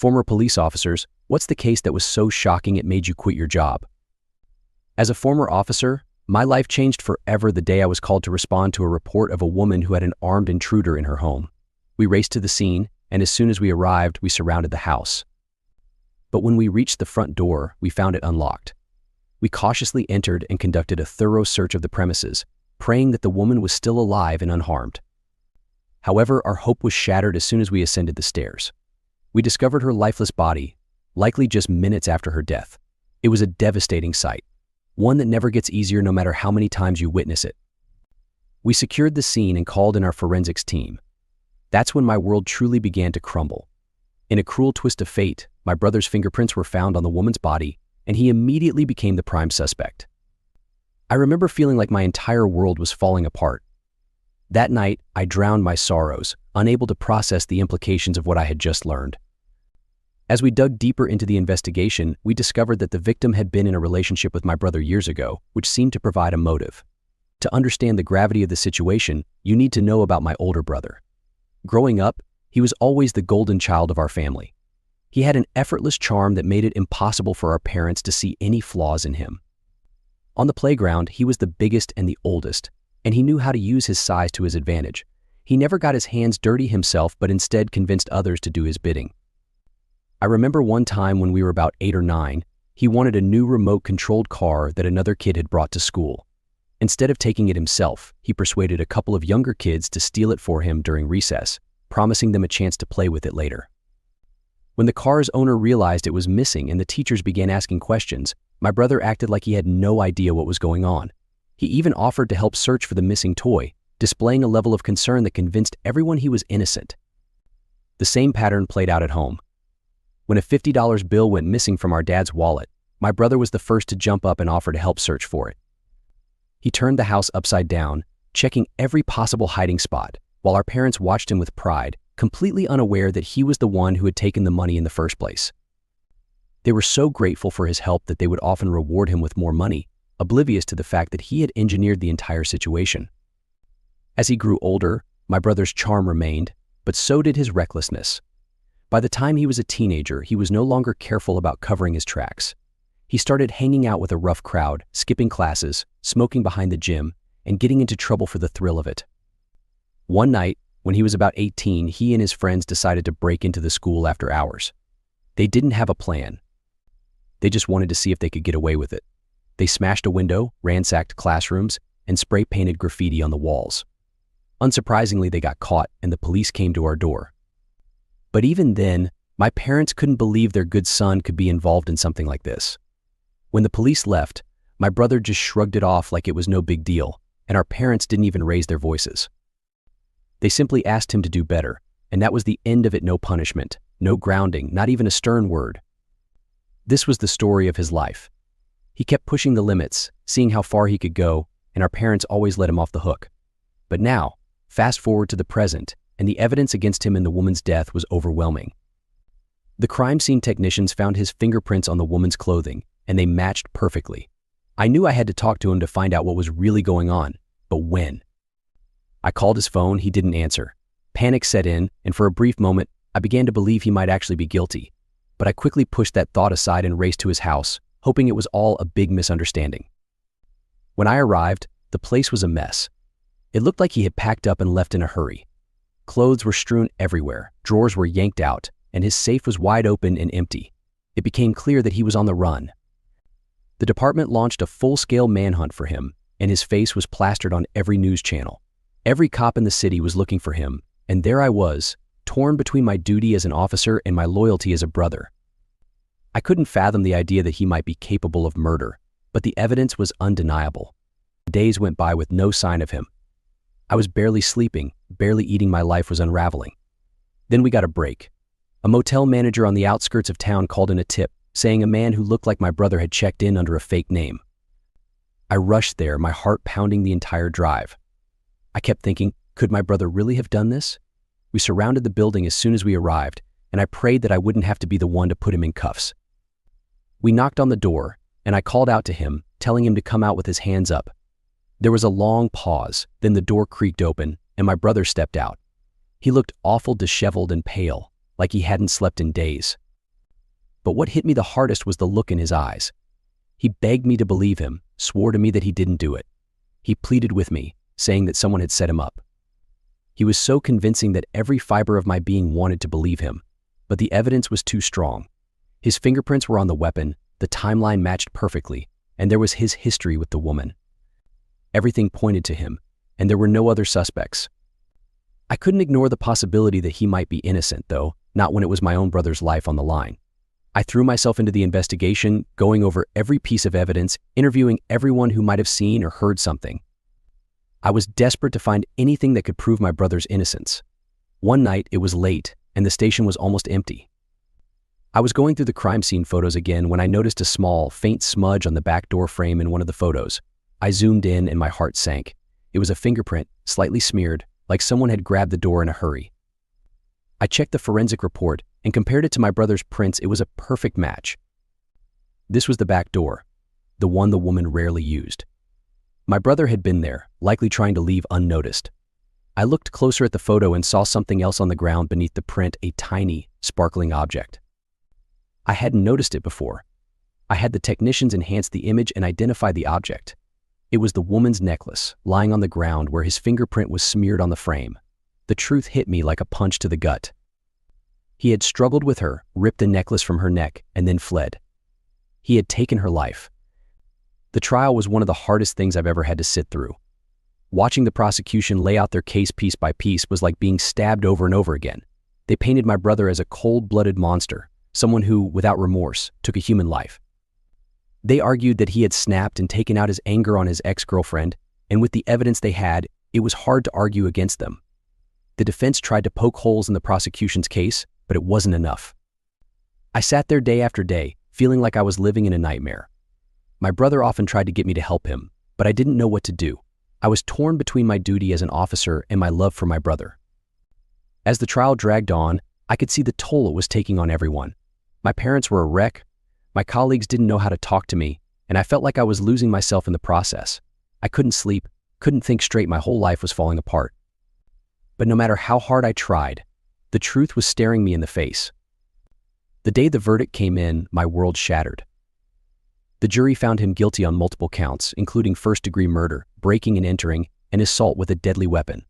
Former police officers, what's the case that was so shocking it made you quit your job? As a former officer, my life changed forever the day I was called to respond to a report of a woman who had an armed intruder in her home. We raced to the scene, and as soon as we arrived, we surrounded the house. But when we reached the front door, we found it unlocked. We cautiously entered and conducted a thorough search of the premises, praying that the woman was still alive and unharmed. However, our hope was shattered as soon as we ascended the stairs. We discovered her lifeless body, likely just minutes after her death. It was a devastating sight, one that never gets easier no matter how many times you witness it. We secured the scene and called in our forensics team. That's when my world truly began to crumble. In a cruel twist of fate, my brother's fingerprints were found on the woman's body, and he immediately became the prime suspect. I remember feeling like my entire world was falling apart. That night, I drowned my sorrows, unable to process the implications of what I had just learned. As we dug deeper into the investigation, we discovered that the victim had been in a relationship with my brother years ago, which seemed to provide a motive. To understand the gravity of the situation, you need to know about my older brother. Growing up, he was always the golden child of our family. He had an effortless charm that made it impossible for our parents to see any flaws in him. On the playground, he was the biggest and the oldest, and he knew how to use his size to his advantage. He never got his hands dirty himself, but instead convinced others to do his bidding. I remember one time when we were about 8 or 9, he wanted a new remote-controlled car that another kid had brought to school. Instead of taking it himself, he persuaded a couple of younger kids to steal it for him during recess, promising them a chance to play with it later. When the car's owner realized it was missing and the teachers began asking questions, my brother acted like he had no idea what was going on. He even offered to help search for the missing toy, displaying a level of concern that convinced everyone he was innocent. The same pattern played out at home. When a $50 bill went missing from our dad's wallet, my brother was the first to jump up and offer to help search for it. He turned the house upside down, checking every possible hiding spot, while our parents watched him with pride, completely unaware that he was the one who had taken the money in the first place. They were so grateful for his help that they would often reward him with more money, oblivious to the fact that he had engineered the entire situation. As he grew older, my brother's charm remained, but so did his recklessness. By the time he was a teenager, he was no longer careful about covering his tracks. He started hanging out with a rough crowd, skipping classes, smoking behind the gym, and getting into trouble for the thrill of it. One night, when he was about 18, he and his friends decided to break into the school after hours. They didn't have a plan. They just wanted to see if they could get away with it. They smashed a window, ransacked classrooms, and spray-painted graffiti on the walls. Unsurprisingly, they got caught, and the police came to our door. But even then, my parents couldn't believe their good son could be involved in something like this. When the police left, my brother just shrugged it off like it was no big deal, and our parents didn't even raise their voices. They simply asked him to do better, and that was the end of it. No punishment, no grounding, not even a stern word. This was the story of his life. He kept pushing the limits, seeing how far he could go, and our parents always let him off the hook. But now, fast forward to the present, and the evidence against him in the woman's death was overwhelming. The crime scene technicians found his fingerprints on the woman's clothing, and they matched perfectly. I knew I had to talk to him to find out what was really going on, but when? I called his phone, he didn't answer. Panic set in, and for a brief moment, I began to believe he might actually be guilty. But I quickly pushed that thought aside and raced to his house, hoping it was all a big misunderstanding. When I arrived, the place was a mess. It looked like he had packed up and left in a hurry. Clothes were strewn everywhere, drawers were yanked out, and his safe was wide open and empty. It became clear that he was on the run. The department launched a full-scale manhunt for him, and his face was plastered on every news channel. Every cop in the city was looking for him, and there I was, torn between my duty as an officer and my loyalty as a brother. I couldn't fathom the idea that he might be capable of murder, but the evidence was undeniable. Days went by with no sign of him. I was barely sleeping, barely eating. My life was unraveling. Then we got a break. A motel manager on the outskirts of town called in a tip, saying a man who looked like my brother had checked in under a fake name. I rushed there, my heart pounding the entire drive. I kept thinking, could my brother really have done this? We surrounded the building as soon as we arrived, and I prayed that I wouldn't have to be the one to put him in cuffs. We knocked on the door, and I called out to him, telling him to come out with his hands up. There was a long pause, then the door creaked open, and my brother stepped out. He looked awful, disheveled and pale, like he hadn't slept in days. But what hit me the hardest was the look in his eyes. He begged me to believe him, swore to me that he didn't do it. He pleaded with me, saying that someone had set him up. He was so convincing that every fiber of my being wanted to believe him, but the evidence was too strong. His fingerprints were on the weapon, the timeline matched perfectly, and there was his history with the woman. Everything pointed to him, and there were no other suspects. I couldn't ignore the possibility that he might be innocent, though, not when it was my own brother's life on the line. I threw myself into the investigation, going over every piece of evidence, interviewing everyone who might have seen or heard something. I was desperate to find anything that could prove my brother's innocence. One night, it was late, and the station was almost empty. I was going through the crime scene photos again when I noticed a small, faint smudge on the back door frame in one of the photos. I zoomed in and my heart sank. It was a fingerprint, slightly smeared, like someone had grabbed the door in a hurry. I checked the forensic report and compared it to my brother's prints. It was a perfect match. This was the back door, the one the woman rarely used. My brother had been there, likely trying to leave unnoticed. I looked closer at the photo and saw something else on the ground beneath the print, a tiny, sparkling object. I hadn't noticed it before. I had the technicians enhance the image and identify the object. It was the woman's necklace, lying on the ground where his fingerprint was smeared on the frame. The truth hit me like a punch to the gut. He had struggled with her, ripped the necklace from her neck, and then fled. He had taken her life. The trial was one of the hardest things I've ever had to sit through. Watching the prosecution lay out their case piece by piece was like being stabbed over and over again. They painted my brother as a cold-blooded monster, someone who, without remorse, took a human life. They argued that he had snapped and taken out his anger on his ex-girlfriend, and with the evidence they had, it was hard to argue against them. The defense tried to poke holes in the prosecution's case, but it wasn't enough. I sat there day after day, feeling like I was living in a nightmare. My brother often tried to get me to help him, but I didn't know what to do. I was torn between my duty as an officer and my love for my brother. As the trial dragged on, I could see the toll it was taking on everyone. My parents were a wreck, my colleagues didn't know how to talk to me, and I felt like I was losing myself in the process. I couldn't sleep, couldn't think straight, my whole life was falling apart. But no matter how hard I tried, the truth was staring me in the face. The day the verdict came in, my world shattered. The jury found him guilty on multiple counts, including first-degree murder, breaking and entering, and assault with a deadly weapon.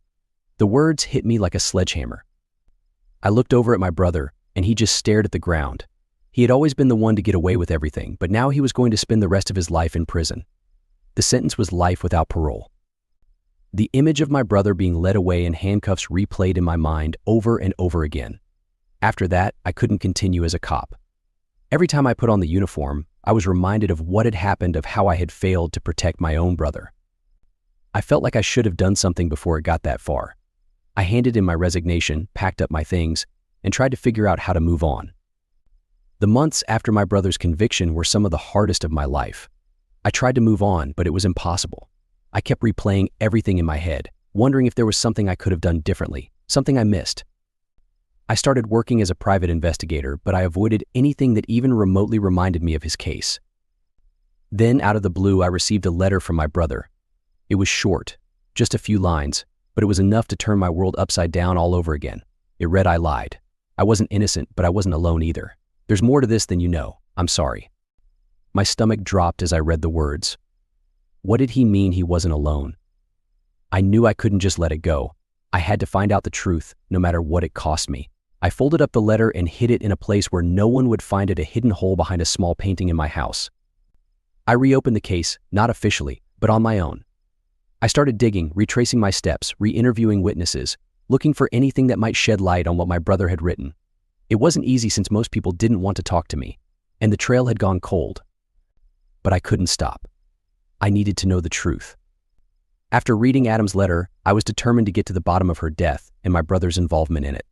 The words hit me like a sledgehammer. I looked over at my brother, and he just stared at the ground. He had always been the one to get away with everything, but now he was going to spend the rest of his life in prison. The sentence was life without parole. The image of my brother being led away in handcuffs replayed in my mind over and over again. After that, I couldn't continue as a cop. Every time I put on the uniform, I was reminded of what had happened, of how I had failed to protect my own brother. I felt like I should have done something before it got that far. I handed in my resignation, packed up my things, and tried to figure out how to move on. The months after my brother's conviction were some of the hardest of my life. I tried to move on, but it was impossible. I kept replaying everything in my head, wondering if there was something I could have done differently, something I missed. I started working as a private investigator, but I avoided anything that even remotely reminded me of his case. Then, out of the blue, I received a letter from my brother. It was short, just a few lines, but it was enough to turn my world upside down all over again. It read, "I lied. I wasn't innocent, but I wasn't alone either. There's more to this than you know. I'm sorry." My stomach dropped as I read the words. What did he mean he wasn't alone? I knew I couldn't just let it go. I had to find out the truth, no matter what it cost me. I folded up the letter and hid it in a place where no one would find it, a hidden hole behind a small painting in my house. I reopened the case, not officially, but on my own. I started digging, retracing my steps, re-interviewing witnesses, looking for anything that might shed light on what my brother had written. It wasn't easy since most people didn't want to talk to me, and the trail had gone cold. But I couldn't stop. I needed to know the truth. After reading Adam's letter, I was determined to get to the bottom of her death and my brother's involvement in it.